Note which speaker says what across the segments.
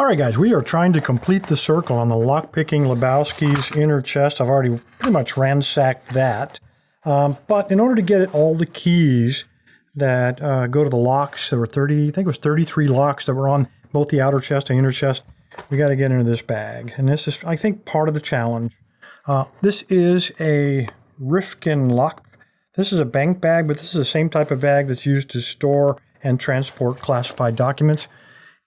Speaker 1: All right, guys, we are trying to complete the circle on the Lock Picking Lebowski's inner chest. I've already pretty much ransacked that. But in order to get all the keys that go to the locks, there were 30, I think it was 33 locks that were on both the outer chest and inner chest. We got to get into this bag. And this is, I think, part of the challenge. This is a Rifkin lock. This is a bank bag, but this is the same type of bag that's used to store and transport classified documents.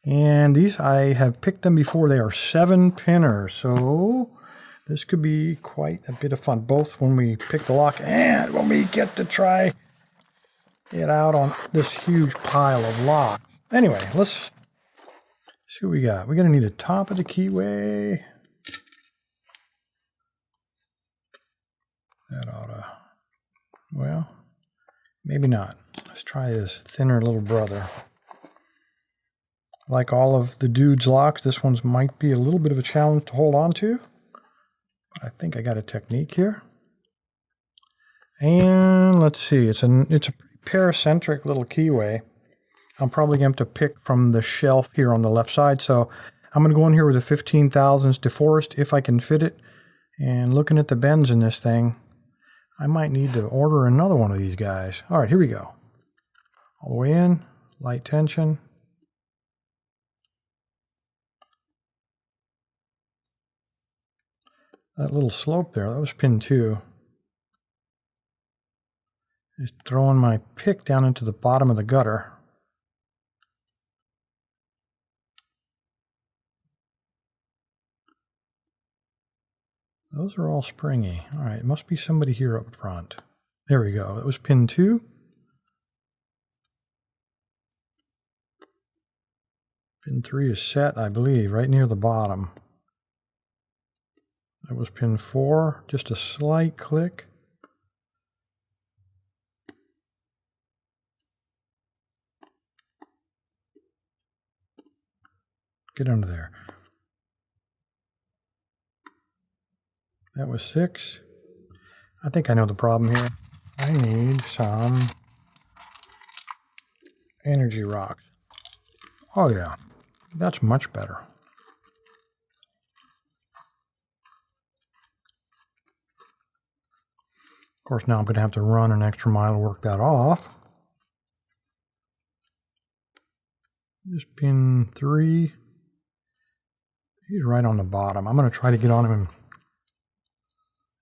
Speaker 1: And these, I have picked them before. They are 7-pinners, so this could be quite a bit of fun, both when we pick the lock and when we get to try it out on this huge pile of locks. Anyway, let's see what we got. We're going to need a top of the keyway. That ought to, well, maybe not. Let's try this thinner little brother. Like all of the dude's locks, this one's might be a little bit of a challenge to hold on to. But I think I got a technique here. And let's see, it's a pretty paracentric little keyway. I'm probably going to have to pick from the shelf here on the left side. So I'm going to go in here with a 15 thousandths DeForest if I can fit it. And looking at the bends in this thing, I might need to order another one of these guys. All right, here we go. All the way in, light tension. That little slope there, that was pin 2. Just throwing my pick down into the bottom of the gutter. Those are all springy. All right, must be somebody here up front. There we go. That was pin 2. Pin 3 is set, I believe, right near the bottom. That was pin 4, just a slight click. Get under there. That was 6. I think I know the problem here. I need some energy rocks. Oh yeah, that's much better. Of course, now I'm going to have to run an extra mile to work that off. This pin 3. He's right on the bottom. I'm going to try to get on him. And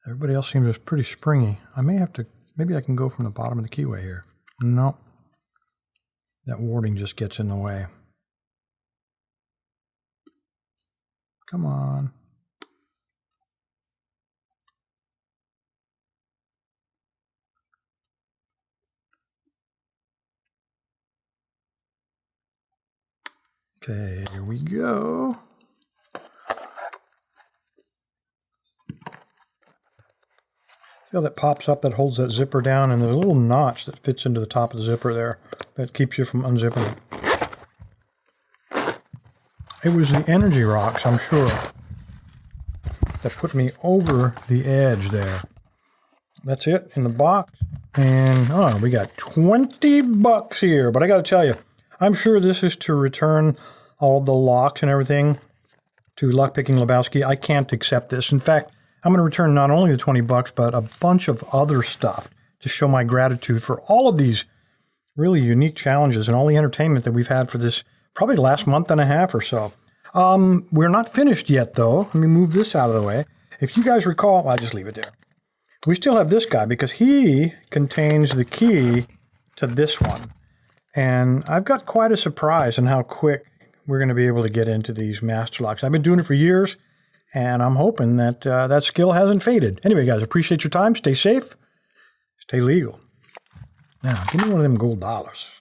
Speaker 1: everybody else seems pretty springy. I may have to, maybe I can go from the bottom of the keyway here. No. That warding just gets in the way. Come on. Okay, here we go. See how that pops up, that holds that zipper down, and there's a little notch that fits into the top of the zipper there that keeps you from unzipping it. It was the energy rocks, I'm sure, that put me over the edge there. That's it in the box. And oh, we got 20 bucks here, but I got to tell you, I'm sure this is to return all the locks and everything to Lock Picking Lebowski. I can't accept this. In fact, I'm going to return not only the 20 bucks, but a bunch of other stuff to show my gratitude for all of these really unique challenges and all the entertainment that we've had for this probably the last month and a half or so. We're not finished yet, though. Let me move this out of the way. If you guys recall, I'll just leave it there. We still have this guy because he contains the key to this one. And I've got quite a surprise in how quick we're going to be able to get into these master locks. I've been doing it for years, and I'm hoping that that skill hasn't faded. Anyway, guys, appreciate your time. Stay safe. Stay legal. Now, give me one of them gold dollars.